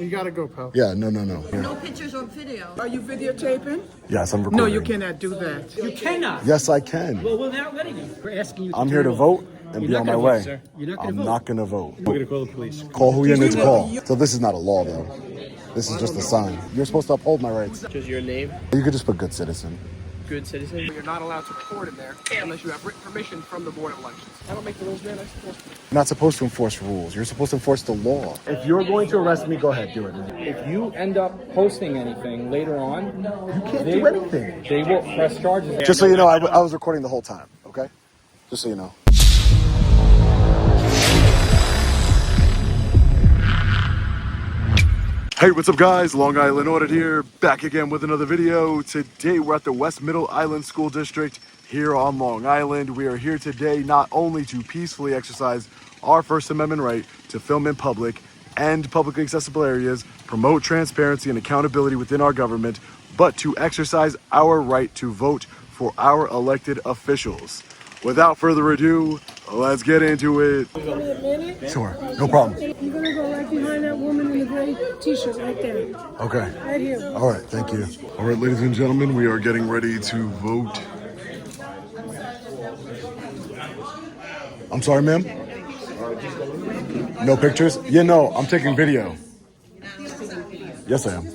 You gotta go, pal. Yeah, no. No pictures or video. Are you videotaping? Yes, I'm recording. No, you cannot do that. You cannot. Yes, I can. Well, we're not letting you. We're asking you. I'm here to vote and be on my way. Sir. You're not I'm going to vote. not gonna vote. We're going to call the police. Call who you need to call. So this is not a law, though. This is just a sign. You're supposed to uphold my rights. Just your name, You could just put good citizen. good citizen. You're not allowed to record in there unless you have written permission from the Board of Elections. I don't make the rules, man. I'm supposed to. You're not supposed to enforce rules. You're supposed to enforce the law. If you're going to arrest me, go ahead, do it. If you end up posting anything later on, You can't do anything. they will press charges. Just so you know, I was recording the whole time, okay? Just so you know. Hey, what's up guys? Long Island Audit here, back again with another video. Today we're at the West Middle Island School District here on Long Island. We are here today not only to peacefully exercise our First Amendment right to film in public and publicly accessible areas, promote transparency and accountability within our government, but to exercise our right to vote for our elected officials. Without further ado, let's get into it. Sure, no problem. You're gonna go right behind that woman in the gray t-shirt right there. Okay. Right here. All right, thank you. All right, ladies and gentlemen, we are getting ready to vote. I'm sorry, ma'am? No pictures? Yeah, no, I'm taking video. Yes, I am.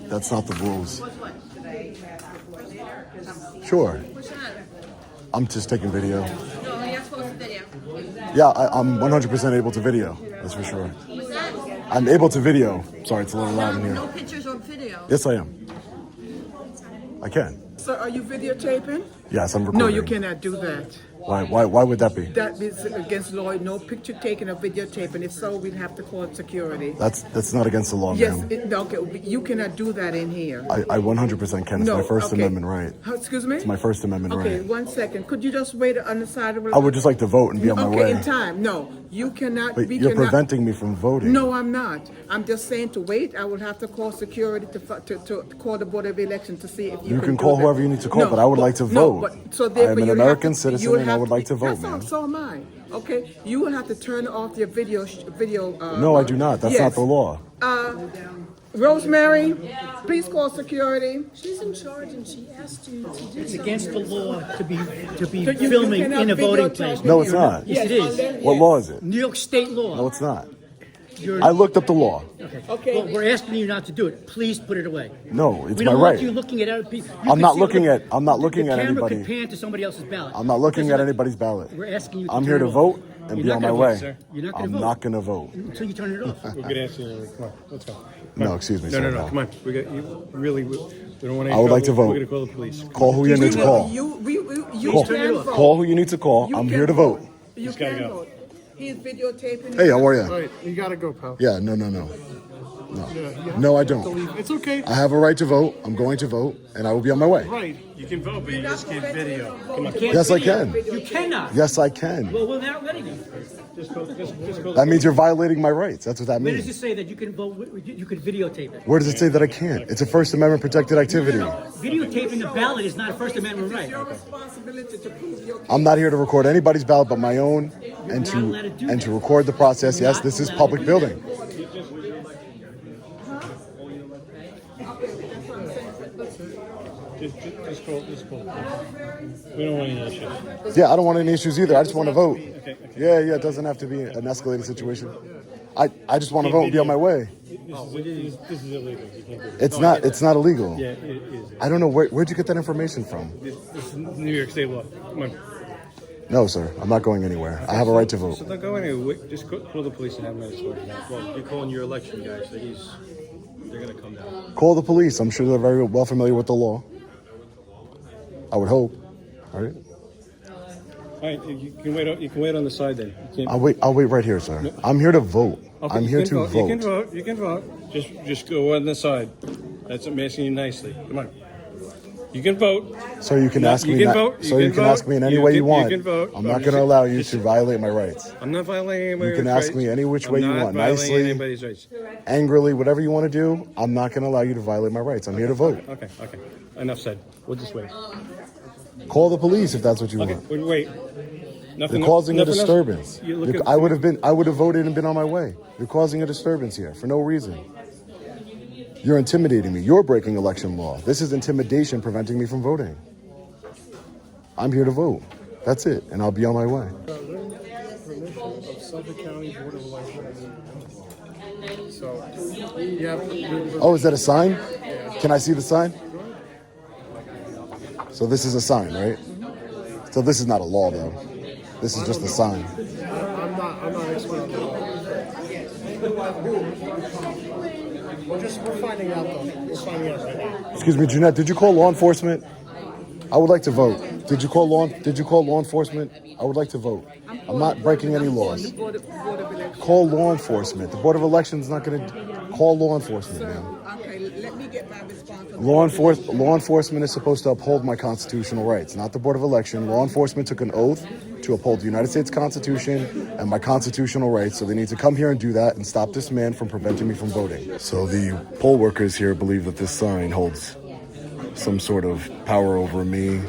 That's not the rules. Sure. I'm just taking video. No, you're supposed to video. Yeah, I'm 100% able to video. That's for sure. What's that? I'm able to video. Sorry, it's a little loud in No here. pictures or video. Yes, I am. I can. Sir, are you videotaping? Yes, I'm recording. No, you cannot do that. Why would that be? That is against law. No picture taken or videotaping. If so, we'd have to call security. That's not against the law, Yes, ma'am. okay. You cannot do that in here. I 100% can. It's No, my First okay. Amendment right. Excuse me? It's my First Amendment Okay, right. 1 second. Could you just wait on the side of the... I would just like to vote and be on my Okay, way. in time. No, you cannot... But we you're cannot, preventing me from voting. No, I'm not. I'm just saying to wait. I will have to call security to call the Board of Election to see if you You can can do call that. whoever you need to call, No, but I would like to no, vote. but, so I therefore am an you'll have American to- citizen you'll and I have would like to vote, that's all, ma'am. so am I. Okay, you will have to turn off your video. No, I do not. That's not the law. Rosemary, please call security. She's in charge and she asked you to do It's something. against the law to be You filming cannot in a voting videotape place. No, it's not. Yes, it is. What law is it? New York State law. No, it's not. You're, I looked up the law. Okay. Well, we're asking you not to do it. Please put it away. No, it's We my don't want you right. looking at other people. I'm not looking at The anybody. camera can pan to somebody else's ballot. I'm not looking at Listen, anybody's ballot. We're asking you to I'm turn here to it off. vote and You're be not on my gonna way. vote, sir. You're not going I'm to vote. not gonna vote. Until you turn it off. We're gonna ask you. Come on, let's go. No, excuse me. No, sorry, no, no. pal. Come on. We got you. Really, we don't want to. I would like to vote. We're gonna call the police. Call who you need to call. You Call. can vote. Call who you need to call. You I'm can here to vote. You He's gotta can go. vote. He's videotaping. Hey, how are All you? right, you gotta go, pal. Yeah, no. No, I don't. It's okay. I have a right to vote. I'm going to vote, and I will be on my way. Right. You can vote, but you just can't video. Come on. Can't Yes, I video. can. You cannot. Yes, I can. Well, we're not letting you. Just go. That means you're violating my rights. That's what that Where does it means. say that you can vote? You can videotape it. Where does it say that I can't? It's a First Amendment protected activity. Videotaping the ballot is not a First Amendment right. Your responsibility to prove your I'm not here to record anybody's ballot but my own, and to record the process. Yes, this is public building. Just call. We don't want any issues. Yeah, I don't want any issues either. I just want to vote. Okay. Yeah, it doesn't have to be an escalated situation. I just want to vote and be on my way. This is illegal. You can't do it. It's not illegal. Yeah, it is. I don't know where'd you get that information from? This is New York State law. Come on. No, sir. I'm not going anywhere. I have a right to vote. So don't go anywhere. Just call the police and have them escorted out. Well, you're calling your election guy, so they're gonna come down. Call the police. I'm sure they're very well familiar with the law. I would hope. All right. All right, you can wait. You can wait on the side then. You can't. I'll wait right here, sir. I'm here to vote. Okay, I'm you here can to vote. vote. You can vote. Just go on the side. That's I'm asking you nicely. Come on. You can vote. So you can No, ask you me. can not- vote. So You you can can ask vote. me in any You way can- you want. you can vote. I'm not going to allow you to violate my rights. I'm not violating anybody's You can rights. ask me any which way you want. I'm not violating Nicely. anybody's rights. Angrily, whatever you want to do. I'm not going to allow you to violate my rights. I'm here to vote. Okay. Enough said. We'll just wait. Call the police if that's what you Okay. want. Wait. Nothing. You're causing a nothing else? disturbance. You're looking I would have voted and been on my way. You're causing a disturbance here for no reason. You're intimidating me. You're breaking election law. This is intimidation preventing me from voting. I'm here to vote. That's it, and I'll be on my way. Permission of Suffolk County Board of Elections. So, yeah. Oh, is that a sign? Can I see the sign? So this is a sign, right? So this is not a law, though. This is just a sign. I'm not expert on that. We're finding out though. We're finding out right now. Excuse me, Jeanette, did you call law enforcement? I would like to vote. Did you call law enforcement? I would like to vote. I'm not breaking any laws. Call law enforcement. The Board of Elections is not going to call law enforcement, man. Okay, let me get my response. Law enforcement is supposed to uphold my constitutional rights, not the Board of Election. Law enforcement took an oath to uphold the United States Constitution and my constitutional rights, so they need to come here and do that and stop this man from preventing me from voting. So the poll workers here believe that this sign holds some sort of power over me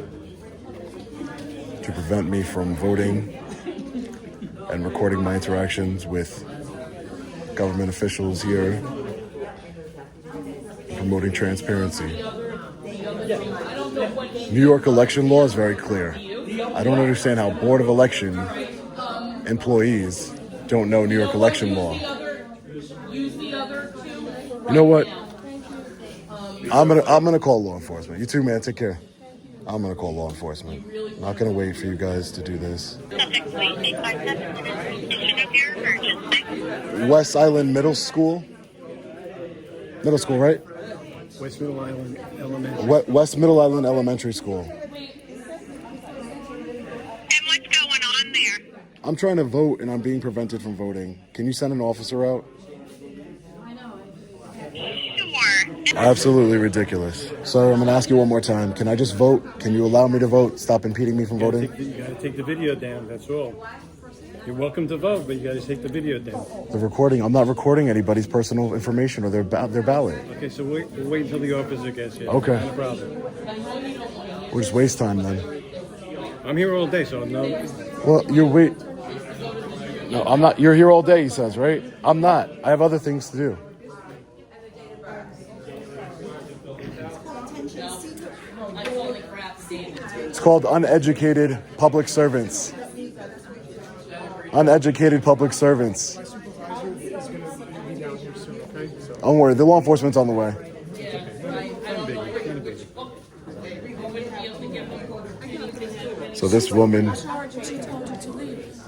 to prevent me from voting and recording my interactions with government officials here, promoting transparency. New York election law is very clear. I don't understand how Board of Election employees don't know New York election law. You know what? I'm gonna call law enforcement. You too, man. Take care. I'm gonna call law enforcement. I'm not gonna wait for you guys to do this. West Island Middle School. Middle school, right? West Middle Island Elementary. West Middle Island Elementary School. And what's going on there? I'm trying to vote and I'm being prevented from voting. Can you send an officer out? Sure. Absolutely ridiculous. Sir, I'm going to ask you one more time. Can I just vote? Can you allow me to vote? Stop impeding me from voting? You gotta take the video down, that's all. You're welcome to vote, but you gotta take the video down. The recording, I'm not recording anybody's personal information or their ballot. Okay, so we'll wait until the officer gets here. Okay. No problem. We'll just waste time then. I'm here all day, so no. Well, No, I'm not. You're here all day, he says, right? I'm not. I have other things to do. It's called uneducated public servants. Uneducated public servants. Don't worry, the law enforcement's on the way. So this woman,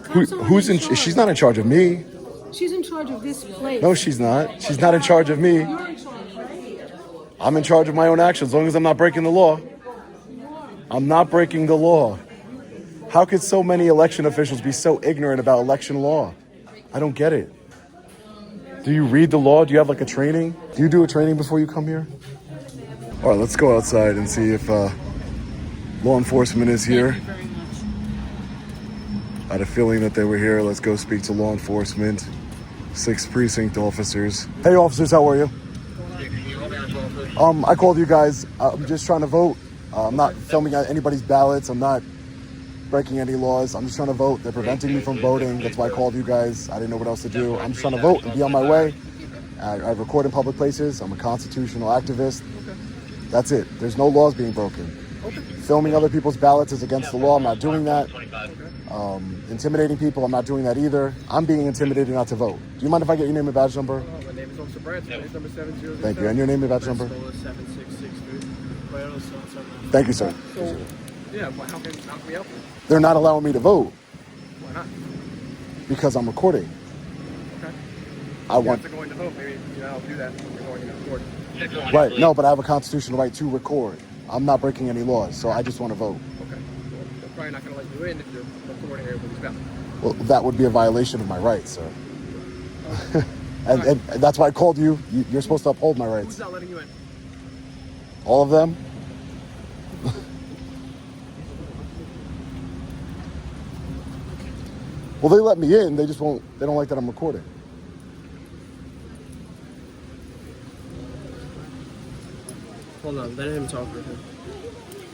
who's in? She's not in charge of me. She's in charge of this place. No, she's not. She's not in charge of me. You're in charge, right? I'm in charge of my own actions, as long as I'm not breaking the law. I'm not breaking the law. How could so many election officials be so ignorant about election law? I don't get it. Do you read the law? Do you have like a training? Do you do a training before you come here? All right, let's go outside and see if law enforcement is here. I had a feeling that they were here. Let's go speak to law enforcement. 6th precinct officers. Hey officers, how are you? I called you guys. I'm just trying to vote. I'm not filming anybody's ballots. I'm not breaking any laws. I'm just trying to vote. They're preventing me from voting. That's why I called you guys. I didn't know what else to do. I'm just trying to vote and be on my way. I record in public places. I'm a constitutional activist. That's it. There's no laws being broken. Filming other people's ballots is against the law. I'm not doing that. Intimidating people, I'm not doing that either. I'm being intimidated not to vote. Do you mind if I get your name and badge number? My name is Officer Branson. My name is number 70. Thank you. And your name and badge number? 7663. Thank you, sir. Yeah, well, how can we help you? They're not allowing me to vote Why not? because I'm recording. Okay. I want. After going to vote, maybe I'll do that when we're going to court. Right. No, but I have a constitutional right to record. I'm not breaking any laws, so I just want to vote. Okay. Well, they're probably not going to let you in if you're recording everybody's ballot. Well, that would be a violation of my rights, sir. and that's why I called you. You're supposed to uphold my Who's rights. not letting you in? All of them? Well, they let me in. They just won't. They don't like that I'm recording. Hold on, let him talk with him.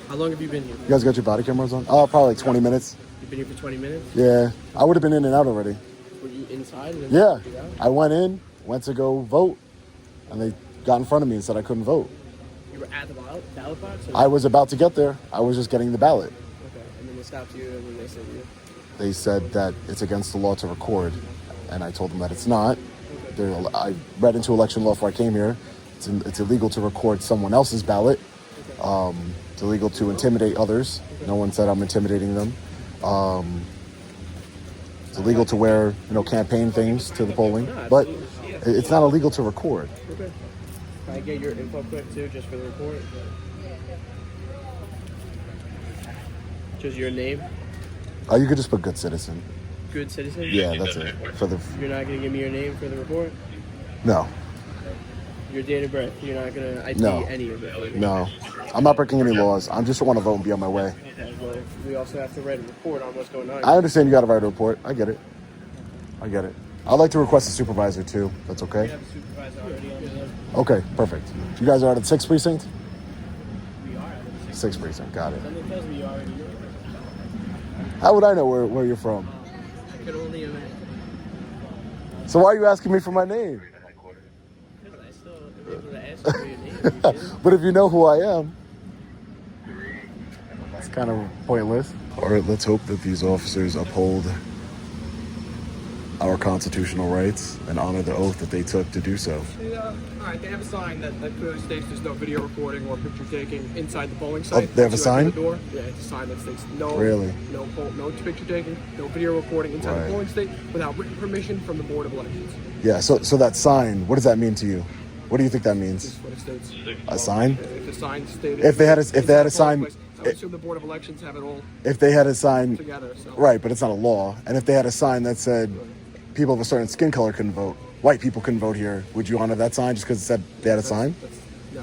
How long have you been here? You guys got your body cameras on? Oh, probably like 20 minutes. You've been here for 20 minutes? Yeah, I would have been in and out already. Were you inside? And then Yeah, you got out? I went in, went to go vote, and they got in front of me and said I couldn't vote. You were at the ballot box? Or? I was about to get there. I was just getting the ballot. Okay, and then they stopped you, and then they said you. They said that it's against the law to record, and I told them that it's not. I read into election law before I came here. It's illegal to record someone else's ballot. It's illegal to intimidate others. No one said I'm intimidating them. It's illegal to wear, campaign things to the polling, but it's not illegal to record. Okay. Can I get your info quick too, just for the report? Just your name? You could just put good citizen. Good citizen? Yeah, that's it. You're not gonna give me your name for the report? No. Your date of birth? You're not gonna ID No. any of it? No. I'm not breaking any laws. I just want to vote and be on my way. Okay, well, we also have to write a report on what's going on. I understand you got to write a report. I get it. I'd like to request a supervisor too. That's okay? We have a supervisor already on the list. Okay, perfect. You guys are at the 6th precinct? We are at the 6th precinct, got it. Something tells me you already know. How would I know where you're from? I could only imagine. So why are you asking me for my name? Because I still am able to ask you for your name. You did. But if you know who I am, it's kind of pointless. All right, let's hope that these officers uphold our constitutional rights and honor the oath that they took to do so. All right, they have a sign that clearly states there's no video recording or picture taking inside the polling site. Oh, they have a Once you enter sign? the door, yeah, it's a sign that states no, Really? no picture taking, no video recording inside Right. the polling state without written permission from the Board of Elections. Yeah, so that sign, what does that mean to you? What do you think that means? This is what it states. A sign? If the sign stated, If they had a inside the polling sign- place, I would assume the Board of Elections have it all If they had a sign, together. So. right, but it's not a law. And if they had a sign that said people of a certain skin color couldn't vote, white people couldn't vote here, would you honor that sign just because it said they had a sign? No.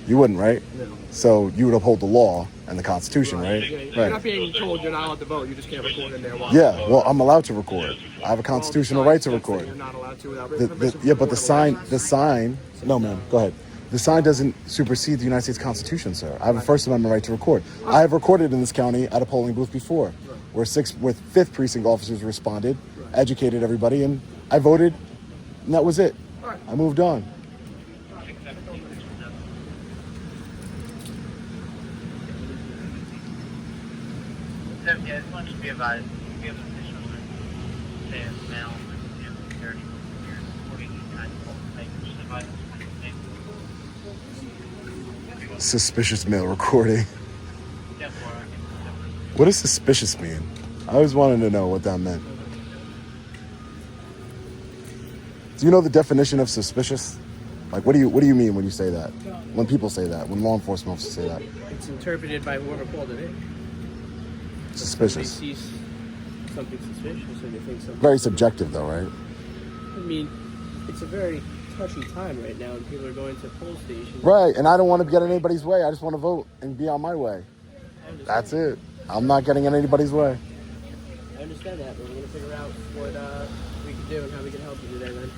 You wouldn't, right? No. So you would uphold the law and the Constitution, right? Yeah, you're Right. not being told you're not allowed to vote. You just can't record in there. While Yeah, well, I'm allowed to record. I have a constitutional right to record. You're not allowed to without written permission. Yeah, from but the Board of sign, no, man, go ahead. The sign doesn't supersede the United States Constitution, sir. I have a First Amendment right to record. I have recorded in this county at a polling booth before, where 5th precinct officers responded, educated everybody, and I voted, and that was it. I moved on. Yeah, this one should be advised. We have an additional say as male, security here supporting the kind of make just advise Suspicious mail recording. yeah, What does suspicious mean? I always wanted to know what that meant. Do you know the definition of suspicious? Like, what do you mean when you say that? When people say that, when law enforcement officers say that? It's interpreted by whoever called it in. Suspicious. They see something suspicious or they think something. Very subjective, though, right? I mean, it's a very touchy time right now, and people are going to poll stations. Right, and I don't want to get in anybody's way. I just want to vote and be on my way. That's it. I'm not getting in anybody's way. I understand that, but we're going to figure out what we can do and how we can help you today, man.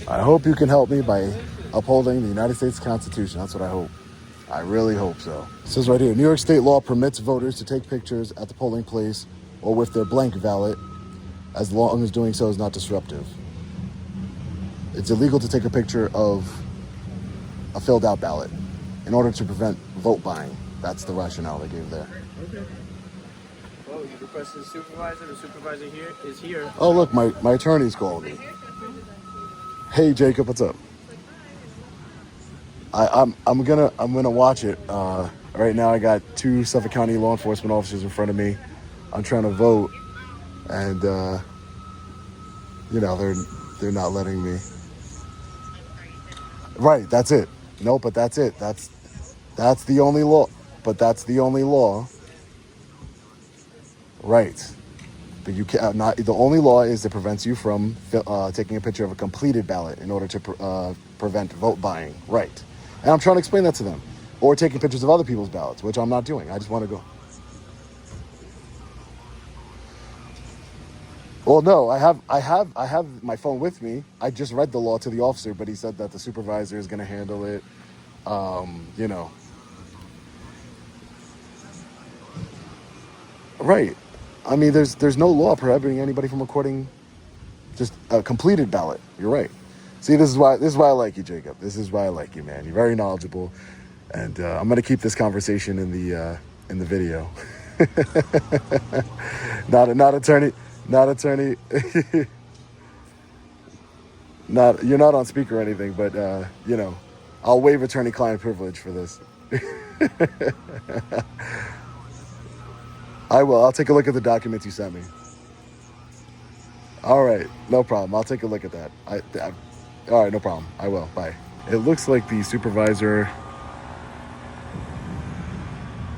I hope you can help me by upholding the United States Constitution. That's what I hope. I really hope so. It says right here, New York state law permits voters to take pictures at the polling place or with their blank ballot as long as doing so is not disruptive. It's illegal to take a picture of a filled out ballot in order to prevent vote buying. That's the rationale they gave there. Okay. Well, you requested a supervisor. The supervisor here is here. Oh, look, my attorney's calling me. Hey, Jacob, what's up? I'm gonna watch it. Right now, I got 2 Suffolk County law enforcement officers in front of me. I'm trying to vote, and they're not letting me. Right, that's it. No, but that's it. That's the only law. But that's the only law. Right. But you can not. The only law is that prevents you from taking a picture of a completed ballot in order to prevent vote buying. Right. And I'm trying to explain that to them, or taking pictures of other people's ballots, which I'm not doing. I just want to go. Well, no, I have my phone with me. I just read the law to the officer, but he said that the supervisor is going to handle it. Right. I mean, there's no law prohibiting anybody from recording just a completed ballot. You're right. See, this is why I like you, Jacob. This is why I like you, man. You're very knowledgeable, and I'm gonna keep this conversation in the video. not attorney. Not you're not on speaker or anything, but you know, I'll waive attorney-client privilege for this. I will. I'll take a look at the documents you sent me. All right, no problem. I'll take a look at that. All right, no problem. I will. Bye. It looks like the supervisor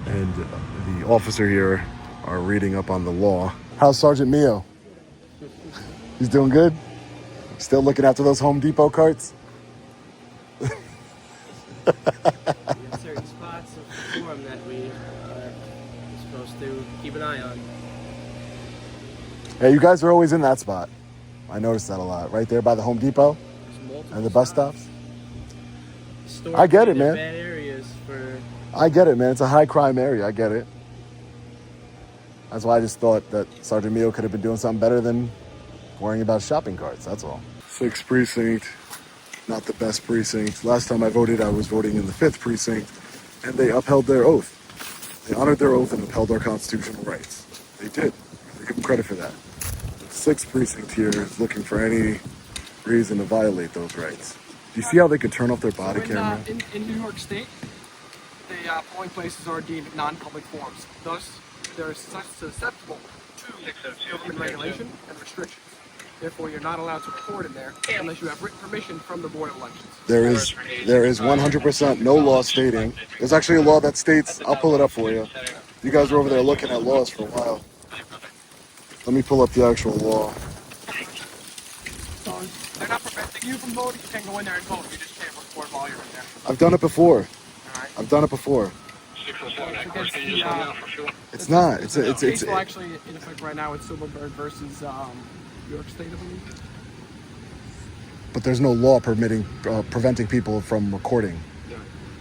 and the officer here are reading up on the law. How's Sergeant Mio? He's doing good? Still looking after those Home Depot carts? Certain spots of the form that we are supposed to keep an eye on. Hey, you guys are always in that spot. I noticed that a lot. Right there by the Home Depot and the bus stops. I get it, man. Bad areas for... I get it, man. It's a high crime area. I get it. That's why I just thought that Sergeant Mio could have been doing something better than worrying about shopping carts. That's all. 6th precinct, not the best precinct. Last time I voted, I was voting in the 5th precinct, and they upheld their oath. They honored their oath and upheld our constitutional rights. They did. I give them credit for that. The 6th precinct here is looking for any reason to violate those rights. Do you see how they could turn off their body camera? In New York State, the polling places are deemed non-public forums. Thus, they're susceptible to government regulation and restrictions. Therefore, you're not allowed to record in there unless you have written permission from the Board of Elections. There is 100% no law stating. There's actually a law that states, I'll pull it up for you. You guys were over there looking at laws for a while. Let me pull up the actual law. So they're not preventing you from voting. You can go in there and vote. You just can't record while you're in there. I've done it before. All right. I've done it before. It's not. It's case law actually in effect right now. It's Silverberg versus New York State, I believe. But there's no law preventing people from recording.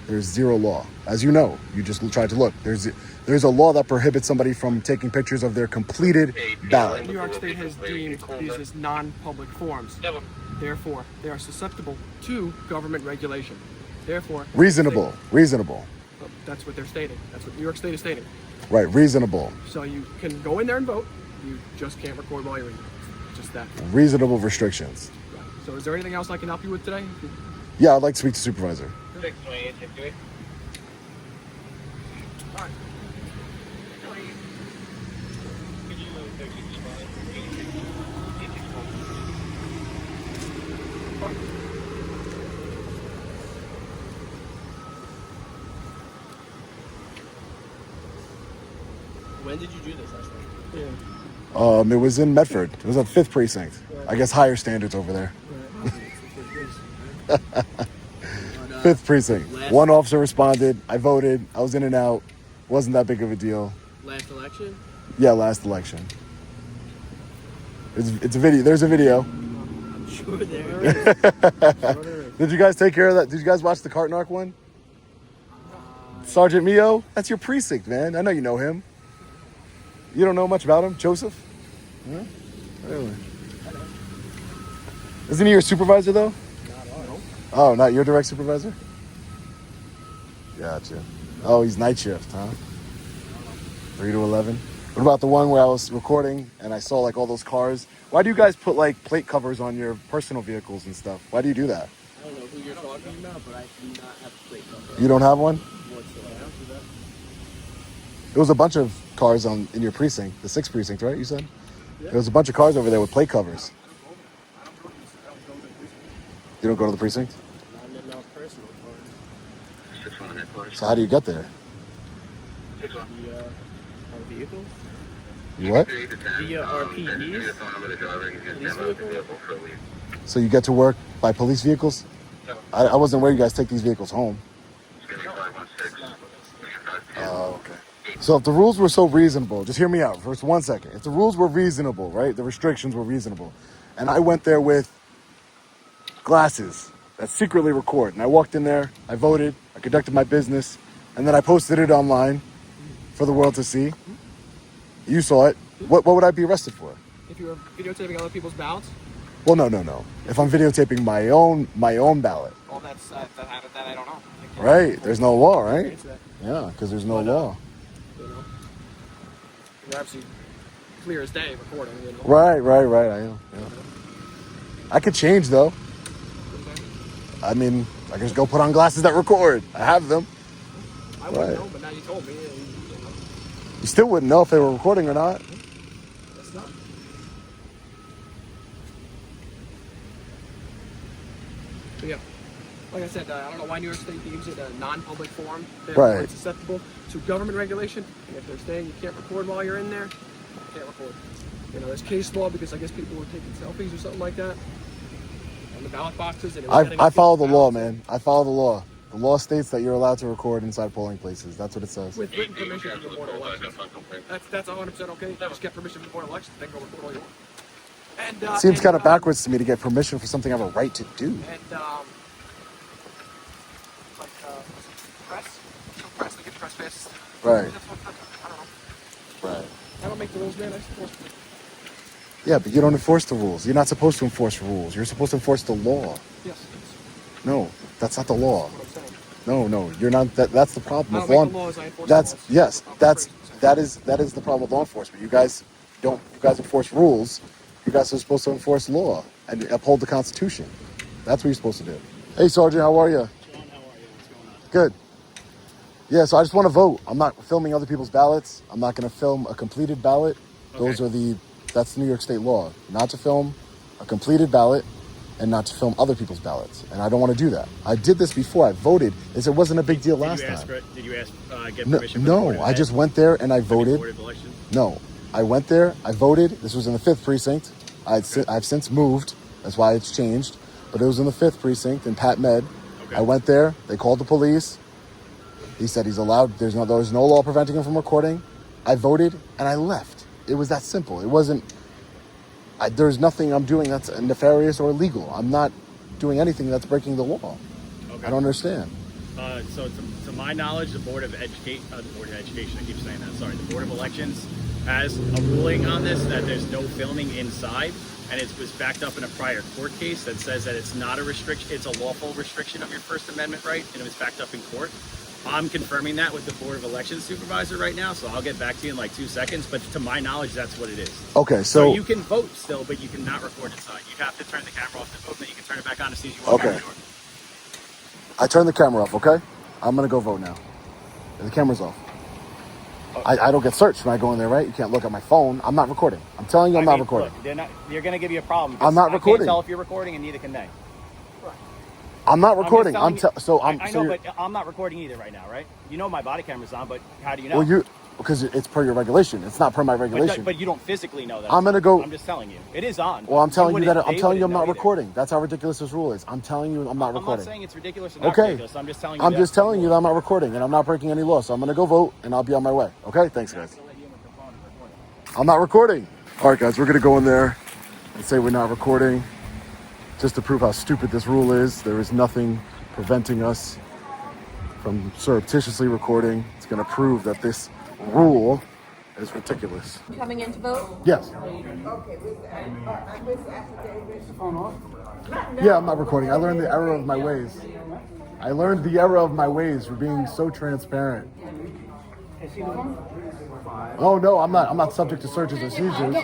There's zero law. As you know, you just tried to look. There's a law that prohibits somebody from taking pictures of their completed ballot. New York State has deemed these as non-public forms. Therefore, they are susceptible to government regulation. Therefore, Reasonable. That's what they're stating. That's what New York State is stating. Right, reasonable. So you can go in there and vote. You just can't record while you're in there. Just that. Reasonable restrictions. Yeah. So is there anything else I can help you with today? Yeah, I'd like to speak to supervisor. 628, 628. All right. When did you do this last night? It was in Medford. It was a 5th precinct. I guess higher standards over there. 5th precinct. One officer responded. I voted. I was in and out. Wasn't that big of a deal. Last election? Yeah, last election. It's a video. There's a video. I'm sure there is. Did you guys take care of that? Did you guys watch the Cartnark one? Sergeant Mio? That's your precinct, man. I know you know him. You don't know much about him? Joseph? Huh? Really? Isn't he your supervisor, though? Oh, not your direct supervisor? Gotcha. Oh, he's night shift, huh? 3 to 11. What about the one where I was recording and I saw like all those cars? Why do you guys put like plate covers on your personal vehicles and stuff? Why do you do that? I don't know who you're talking about, but I do not have a plate cover. You don't have one? Whatsoever. There was a bunch of cars in your precinct, the 6th precinct, right? You said? Yeah. There was a bunch of cars over there with plate covers. You don't go to the precinct? Not in a personal car. So how do you get there? Via our vehicles? You what? Via RPEs? Police vehicles? So you get to work by police vehicles? I wasn't where you guys take these vehicles home. Oh, okay. So if the rules were so reasonable, just hear me out for 1 second. If the rules were reasonable, right? The restrictions were reasonable. And I went there with glasses that secretly record. And I walked in there, I voted, I conducted my business, and then I posted it online for the world to see. You saw it. What would I be arrested for? If you were videotaping other people's ballots, Well, no. If I'm videotaping my own ballot, well, that I don't know. right? There's no law, right? It's that, Yeah, because there's no law. you know, you're absolutely clear as day recording. You know? Right. I am. Yeah. I could change though. I mean, I can just go put on glasses that record. I have them. I wouldn't Right. know, but now you told me. And, you know, You still wouldn't know if they were recording or not. that's not. But yeah, like I said, I don't know why New York State deems it a non-public forum. Therefore, Right. it's susceptible to government regulation. And if they're saying you can't record while you're in there, you can't record. You know, there's case law because I guess people were taking selfies or something like that on the ballot boxes. And it was getting I follow the people's law, ballots. man. I follow the law. The law states that you're allowed to record inside polling places. That's what it says. With written permission from the Board of Elections. That's 100% okay. Just get permission from the Board of Elections, then go record all you want. And, Seems kind of backwards to me to get permission for something I have a right to do. And like press, they get press passes. Right. That's what, I don't know. Right. I don't make the rules, man. I suppose. Yeah, but you don't enforce the rules. You're not supposed to enforce rules. You're supposed to enforce the law. Yes. No, that's not the law. That's what I'm saying. No, you're not. That's the problem I with don't law. make the laws, I enforce That's the laws. yes. I'm That's crazy. that is the problem with law enforcement. You guys don't. You guys enforce rules. You guys are supposed to enforce law and uphold the Constitution. That's what you're supposed to do. Hey, Sergeant, how are you? Good. Yeah, so I just want to vote. I'm not filming other people's ballots. I'm not going to film a completed ballot. Those are that's New York State law. Not to film a completed ballot and not to film other people's ballots. And I don't want to do that. I did this before. I voted. It wasn't a big deal last time. Did you ask, get No, permission? from the Board no, of I Ed? just went there and I From the voted. Board of Elections? No, I went there. I voted. This was in the 5th precinct. I've since moved. That's why it's changed. But it was in the 5th precinct in Pat Med. Okay. I went there. They called the police. He said he's allowed. There was no law preventing him from recording. I voted and I left. It was that simple. It wasn't. There's nothing I'm doing that's nefarious or illegal. I'm not doing anything that's breaking the law. Okay. I don't understand. So to my knowledge, the Board of Education, I keep saying that, sorry, the Board of Elections has a ruling on this that there's no filming inside, and it was backed up in a prior court case that says that it's not a restriction, it's a lawful restriction of your First Amendment right, and it was backed up in court. I'm confirming that with the Board of Elections supervisor right now, so I'll get back to you in like 2 seconds, but to my knowledge, that's what it is. Okay, So you can vote still, but you cannot record inside. You have to turn the camera off to vote, then you can turn it back on as soon as you walk out the door. I turned the camera off, okay? I'm going to go vote now. The camera's off. I don't get searched when I go in there, right? You can't look at my phone. I'm not recording. I'm telling you I'm not recording. Look, you're going to give you a problem. I'm not recording. I can't tell if you're recording, and neither can they. I'm not recording. I'm just telling you- I know, you're- but I'm not recording either right now, right? You know my body camera's on, but how do you know? Well, because it's per your regulation. It's not per my regulation. But you don't physically know that. I'm gonna go- I'm just telling you, it is on. Well, I'm telling you that They I'm telling you I'm wouldn't not know either. recording. That's how ridiculous this rule is. I'm telling you I'm not I'm recording. not saying it's ridiculous or not Okay. ridiculous. I'm just telling you. I'm just telling you that I'm not recording and I'm not breaking any law. So I'm gonna go vote and I'll be on my way. Okay? Thanks, guys. I'm not recording. All right, guys, we're gonna go in there and say we're not recording, just to prove how stupid this rule is. There is nothing preventing us from surreptitiously recording. It's gonna prove that this rule is ridiculous. Coming in to vote? Yes. Yeah, I'm not recording. I learned the error of my ways. I learned the error of my ways for being so transparent. Oh no, I'm not subject to searches or seizures.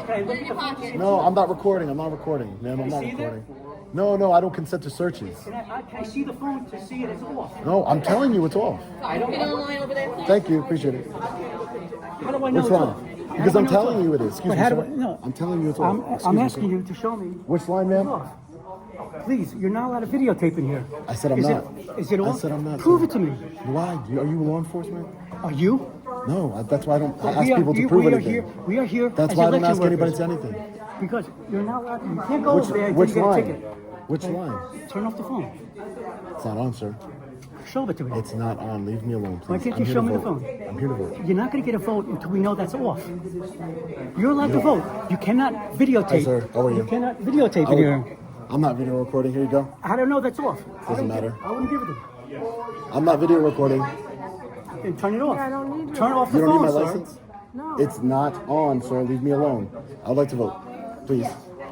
No, I'm not recording. I'm not recording, ma'am. I'm not recording. No, I don't consent to searches. Can I see the phone to see it as off? No, I'm telling you it's off. Get online over there, please. Thank you, appreciate it. How do I know Which it's off? line? Because I'm telling you it is. Excuse But me, how do sir. I know? I'm telling you it's off. Excuse I'm me, asking sir. you to show me. Which line, It's ma'am? off. Please, you're not allowed to videotape in here. I said I'm Is not. Is it I off? said I'm not. Prove sir. it to me. Why? Are you law enforcement? Are you? No, that's why I don't ask We are- people to we prove are anything. here. We are here. That's as why I don't election ask anybody workers. to anything. Because you're not allowed. You can't go over there until Which you get a line? ticket. Which line? Turn off the phone. It's not on, sir. Show it to me. It's not on. Leave me alone, please. Why can't I'm you here show to me the vote. phone? I'm here to vote. You're not going to get a vote until we know that's off. You're allowed to vote. You cannot videotape. Hi, sir. How are you? You cannot videotape in here. I'm not video recording. Here you go. How do I know that's off? Doesn't matter. I wouldn't give it to you. I'm not video recording. Then turn it off. I don't need Turn off the You don't need phone, my sir. license? No. It's not on, sir. Leave me alone. I would like to vote, please,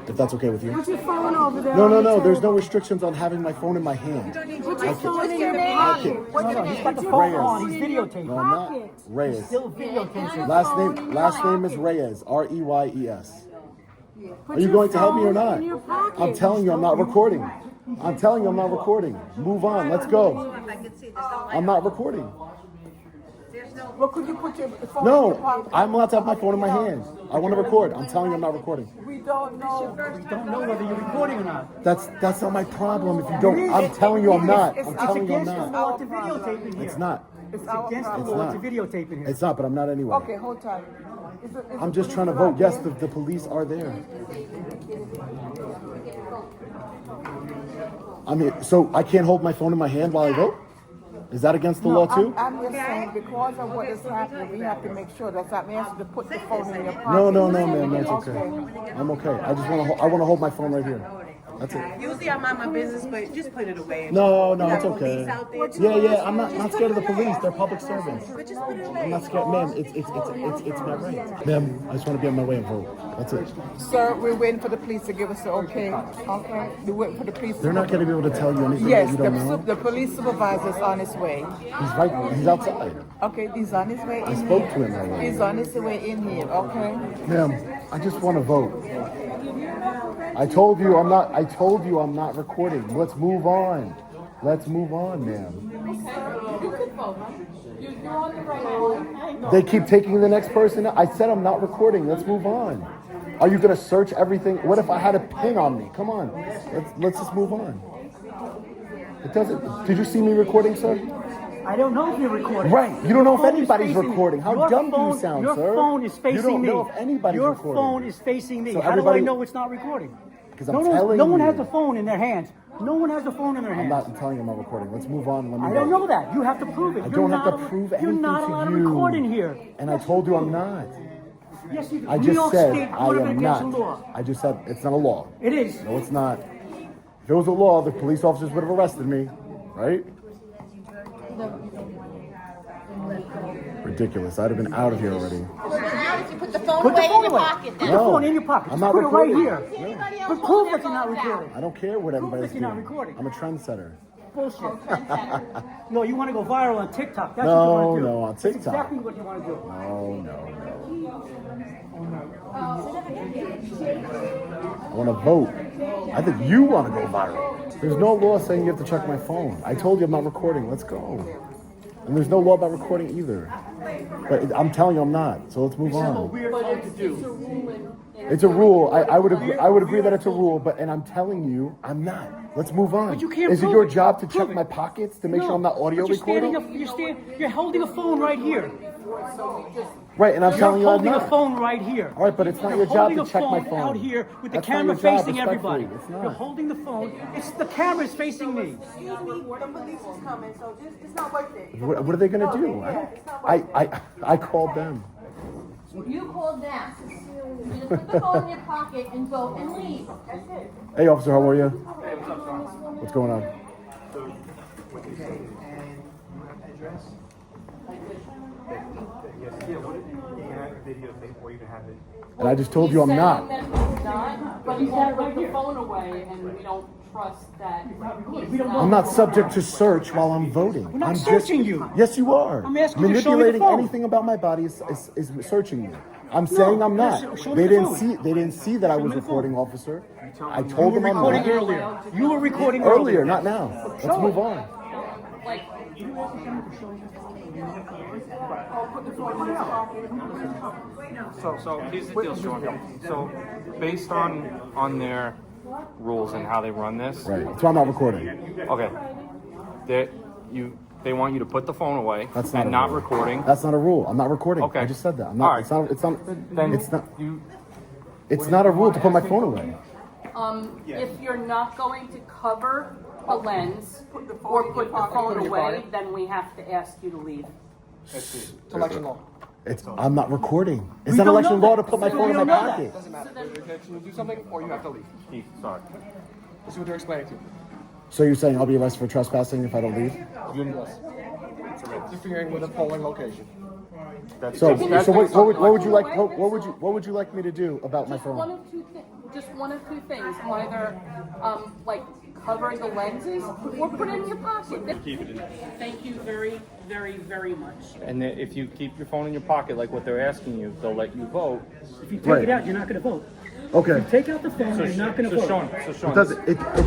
if that's okay with you. Put your phone over there. No, on no, the no. There's no table. restrictions on having my phone in my hand. Put your phone in your pocket. No, he's got the phone on. He's videotaping. No, I'm not. Reyes. Still videotaping. Last name is Reyes. Reyes. Put Are you your going to help me or phone not? in your pocket. I'm telling you, I'm not recording. I'm telling you, I'm not recording. Move on. Let's go. I'm not recording. Well, could you put your phone in your No, pocket? I'm allowed to have my phone in my hand. I want to record. I'm telling you, I'm not recording. We don't know. We don't know whether you're recording or not. That's not my problem. If you don't, I'm telling you, I'm not. I'm It's telling you, I'm against the not. law to videotape in here. It's not. It's against the It's law not. to videotape in here. It's not, but I'm not anyway. Okay, hold tight. I'm just trying to vote. Yes, the police are there. I'm here. So I can't hold my phone in my hand while I vote? Is that against the law too? I'm just saying, because of what is happening, we have to make sure that's not me asking to put the phone in your pocket. No, ma'am. That's okay. I'm okay. I just want to hold my phone right here. That's it. Usually I mind my business, but just put it away. No, You got it's okay. police out there too. Yeah. I'm not scared of the police. They're public servants. But just put it away. I'm not scared, ma'am. It's my right. Ma'am, I just want to be on my way and vote. That's it. Sir, we're waiting for the police to give us the okay. Okay? We're waiting for the police. They're not going to be able to tell you anything Yes, that you don't know. the police supervisor is on his way. He's outside. Okay, he's on his way in here. spoke to him already. He's on his way in here, okay? Ma'am, I just want to vote. I told you I'm not recording. Let's move on. Ma'am. They keep taking the next person. I said I'm not recording. Let's move on. Are you gonna search everything? What if I had a pin on me? Come on. Let's just move on. It doesn't. Did you see me recording, sir? I don't know if you're recording. Right. You don't know if Your phone is anybody's facing me. recording. How Your dumb do phone- you sound, your sir? Your phone is facing me. You don't know if anybody's Your recording. phone is facing me. So How do I everybody- know it's not recording? Because I'm telling no one you. has a phone in their hands. No one has a phone in their hands. I'm telling you I'm not recording. Let's move on. Let me I vote. don't know that. You have to prove it. I don't have to prove anything You're not allowed to to you. record in here. And I told you I'm not. Yes, you do. I New just York said State I Court of am Against not. the law. I just said it's not a law. It is. No, it's not. If it was a law, the police officers would have arrested me, right? Ridiculous. I'd have been out of here already. You put the phone Put the away phone in your away. pocket Put then. the No, phone in your pocket. I'm Just not put it right recording. here. Anybody else But hold prove their that you're not phones out? recording. I don't care what everybody's that you're not doing. recording. I'm a trendsetter. Bullshit. No, you want to go viral on TikTok. That's No, what you want to do. no, on That's TikTok. exactly what you want to do. No. I want to vote. I think you want to go viral. There's no law saying you have to check my phone. I told you I'm not recording. Let's go. And there's no law about recording either. But I'm telling you I'm not. So let's move on. Weird thing to do. It's a rule. I would agree that it's a rule, and I'm telling you I'm not. Let's move on. But you can't Is it prove your it. job to Prove check it. my pockets to make No, sure I'm not audio but recording? You're holding a phone right here. Right, and I'm You're telling you I'm holding a not. phone right here. All right, but it's not You're your job holding to a check my phone phone. out here with the That's not camera your job, facing everybody. respectfully. It's not. You're holding the phone. It's the camera's facing me. Excuse me, the police is coming, so just, it's not worth it. What are they gonna do? I called them. You called them. You just put the phone in your pocket and vote and leave. That's it. Hey, officer, how are you? What's going on? And I just told you I'm not. But you gotta put the phone away, and we don't trust that. I'm not subject to search while I'm voting. We're not I'm searching you. Yes, you are. I'm asking you to show me the Manipulating phone. anything about my body is searching me. I'm saying I'm not. show me They the didn't phone. see. They didn't see that I was me the phone. recording, officer. I You told were them I'm recording not. earlier. You were recording Earlier, not now. Let's move on. So here's the deal, Sean. So based on their rules and how they run this, Right. That's why I'm not recording. okay, they want you to put the phone away That's not and a not rule. recording. That's not a rule. I'm not recording. Okay. I just said that. I'm All not. right. It's not. It's not. Then It's not. you. It's not a rule to put my phone away. If you're not going to cover a lens or put the phone away, then we have to ask you to leave. It's election law. I'm not recording. It's We not don't election know law that. to put my So phone we in my don't know that. pocket. Doesn't matter. Either you do something or you have to leave. Keith, sorry. This is what they're explaining to you. So you're saying I'll be arrested for trespassing if I don't leave? Yes. Interfering with a polling location. That's So, that's what would you like? What would you like me to do about my Just phone? one of two things. Either like cover the lenses or put it in your pocket. Thank you very, very, very much. And if you keep your phone in your pocket, like what they're asking you, they'll let you vote. If you take it out, you're not going to vote. Okay. If you take out the phone, you're not going to vote. Sean,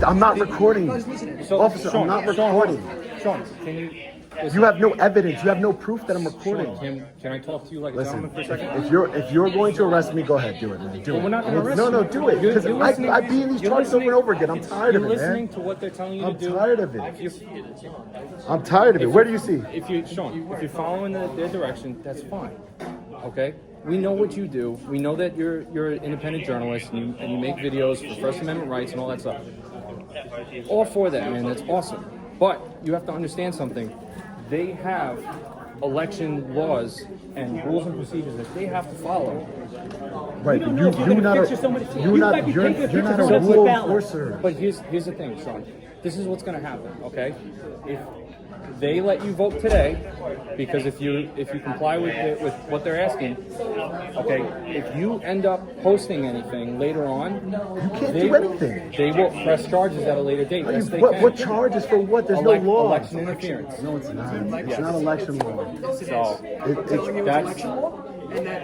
I'm not recording. Officer, I'm not recording. Sean, can you? You have no evidence. You have no proof that I'm recording. Can I talk to you like a Listen, gentleman for a second? if you're going to arrest me, go ahead, do it. Man. Do Well, it. we're not going to arrest No, you. do it. Because I be in these charges over and over again. I'm tired of it, man. You're listening to what they're telling you to do. I'm tired of it. I'm tired of it. Where do you see? If you're following their direction, that's fine. Okay? We know what you do. We know that you're an independent journalist and you make videos for First Amendment rights and all that stuff. All for that, man. That's awesome. But you have to understand something. They have election laws and rules and procedures that they have to follow. Right, but you're not a rule enforcer. But here's the thing, Sean. This is what's going to happen, okay? If they let you vote today, because if you comply with what they're asking, okay, if you end up posting anything later on, you can't do anything. They will press charges at a later date. Yes, they What charges for what? There's no law. Election interference. No, it's not. It's not election law. So That's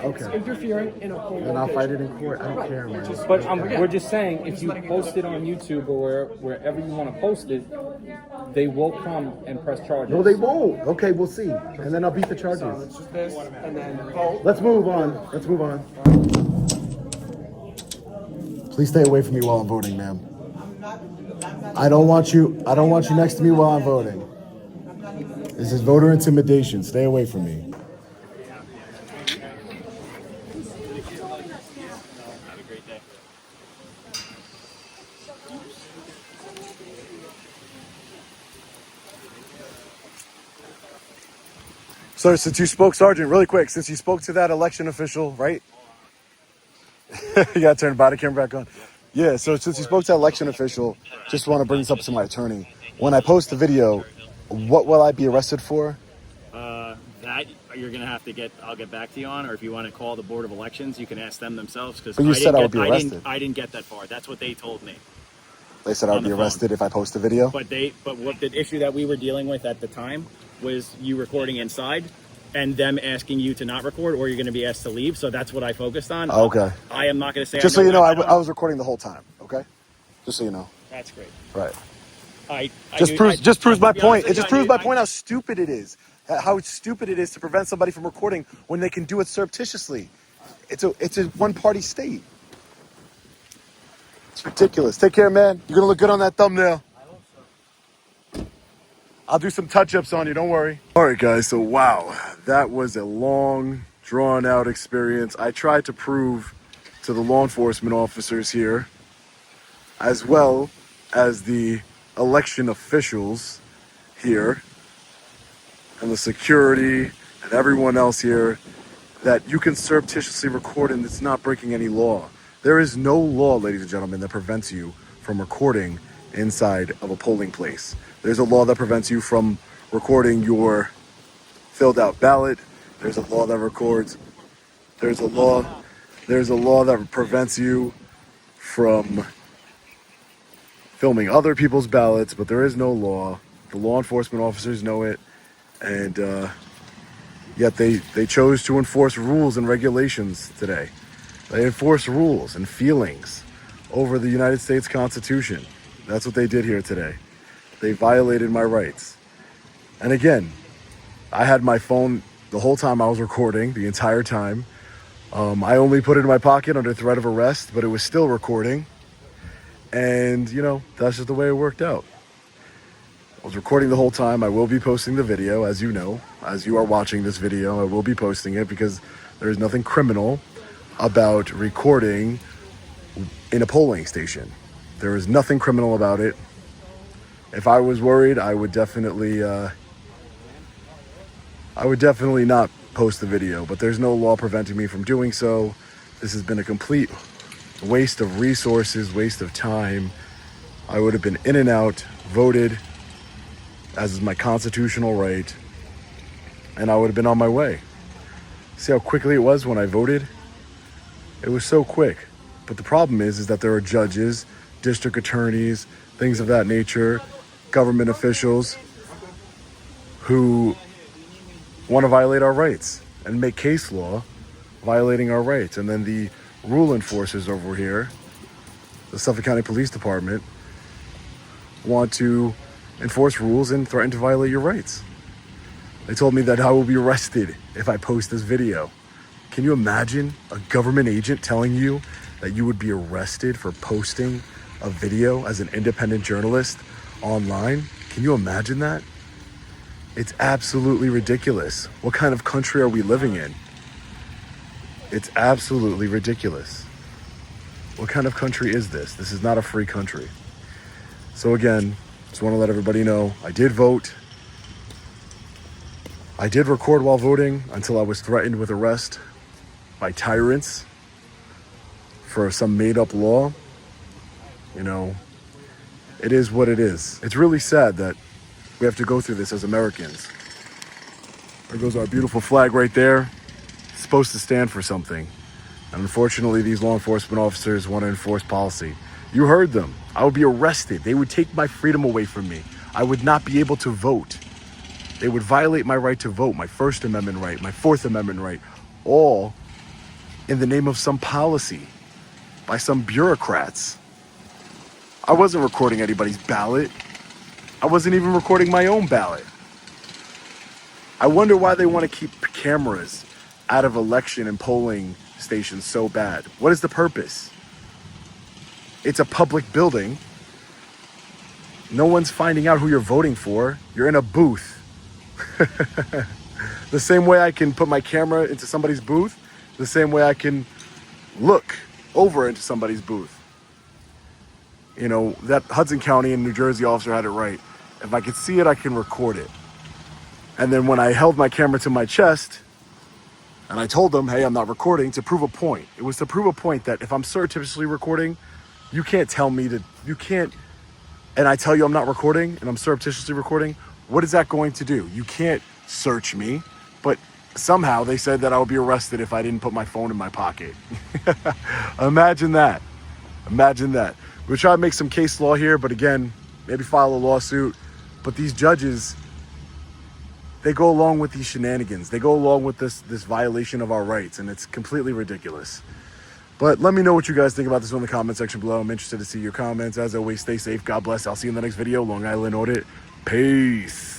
okay. Interfering in a whole. And I'll fight it in court. I don't care, man. But we're just saying, if you post it on YouTube or wherever you want to post it, they will come and press charges. No, they won't. Okay, we'll see. And then I'll beat the charges. So it's just this, and then vote. Let's move on. Please stay away from me while I'm voting, ma'am. I don't want you next to me while I'm voting. This is voter intimidation. Stay away from me. Have a great day. Sir, since you spoke, Sergeant, really quick, since you spoke to that election official, right? You gotta turn the body camera back on. Yeah, so since you spoke to that election official, just want to bring this up to my attorney. When I post the video, what will I be arrested for? That you're gonna have to I'll get back to you on, or if you want to call the Board of Elections, you can ask them themselves. Because But you said I would be arrested. I didn't get that far. That's what they told me. They said I would be arrested if I post the video? But what the issue that we were dealing with at the time was you recording inside and them asking you to not record, or you're going to be asked to leave. So that's what I focused on. Okay. I am not going to say. Just so you know, I was recording the whole time, okay? Just so you know. That's great. Right. Just proves my point. It just proves my point how stupid it is. How stupid it is to prevent somebody from recording when they can do it surreptitiously. It's a one-party state. It's ridiculous. Take care, man. You're gonna look good on that thumbnail. I'll do some touch-ups on you, don't worry. All right, guys, so wow, that was a long, drawn-out experience. I tried to prove to the law enforcement officers here, as well as the election officials here, and the security, and everyone else here, that you can surreptitiously record and it's not breaking any law. There is no law, ladies and gentlemen, that prevents you from recording inside of a polling place. There's a law that prevents you from recording your filled out ballot. There's a law that prevents you from filming other people's ballots, but there is no law. The law enforcement officers know it, and yet they chose to enforce rules and regulations today. They enforce rules and feelings over the United States Constitution. That's what they did here today. They violated my rights. And again, I had my phone the whole time I was recording, the entire time. I only put it in my pocket under threat of arrest, but it was still recording. And, you know, that's just the way it worked out. I was recording the whole time. I will be posting the video, as you know. As you are watching this video, I will be posting it because there is nothing criminal about recording in a polling station. There is nothing criminal about it. If I was worried, I would definitely not post the video, but there's no law preventing me from doing so. This has been a complete waste of resources, waste of time. I would have been in and out, voted, as is my constitutional right, and I would have been on my way. See how quickly it was when I voted? It was so quick. But the problem is that there are judges, district attorneys, things of that nature, government officials who want to violate our rights and make case law violating our rights. And then the rule enforcers over here, the Suffolk County Police Department, want to enforce rules and threaten to violate your rights. They told me that I will be arrested if I post this video. Can you imagine a government agent telling you that you would be arrested for posting a video as an independent journalist online? Can you imagine that? It's absolutely ridiculous. What kind of country are we living in? It's absolutely ridiculous. What kind of country is this? This is not a free country. So again, just want to let everybody know, I did vote. I did record while voting until I was threatened with arrest by tyrants for some made-up law. You know, it is what it is. It's really sad that we have to go through this as Americans. There goes our beautiful flag right there. It's supposed to stand for something. And unfortunately, these law enforcement officers want to enforce policy. You heard them. I would be arrested. They would take my freedom away from me. I would not be able to vote. They would violate my right to vote, my First Amendment right, my Fourth Amendment right, all in the name of some policy by some bureaucrats. I wasn't recording anybody's ballot. I wasn't even recording my own ballot. I wonder why they want to keep cameras out of election and polling stations so bad. What is the purpose? It's a public building. No one's finding out who you're voting for. You're in a booth. The same way I can put my camera into somebody's booth, the same way I can look over into somebody's booth. You know, that Hudson County and New Jersey officer had it right. If I could see it, I can record it. And then when I held my camera to my chest and I told them, hey, I'm not recording, to prove a point. It was to prove a point that if I'm surreptitiously recording, you can't tell me to, you can't, and I tell you I'm not recording and I'm surreptitiously recording, what is that going to do? You can't search me, but somehow they said that I would be arrested if I didn't put my phone in my pocket. Imagine that. Imagine that. We'll try to make some case law here, but again, maybe file a lawsuit. But these judges, they go along with these shenanigans. They go along with this violation of our rights, and it's completely ridiculous. But let me know what you guys think about this in the comment section below. I'm interested to see your comments. As always, stay safe. God bless. I'll see you in the next video. Long Island Audit. Peace.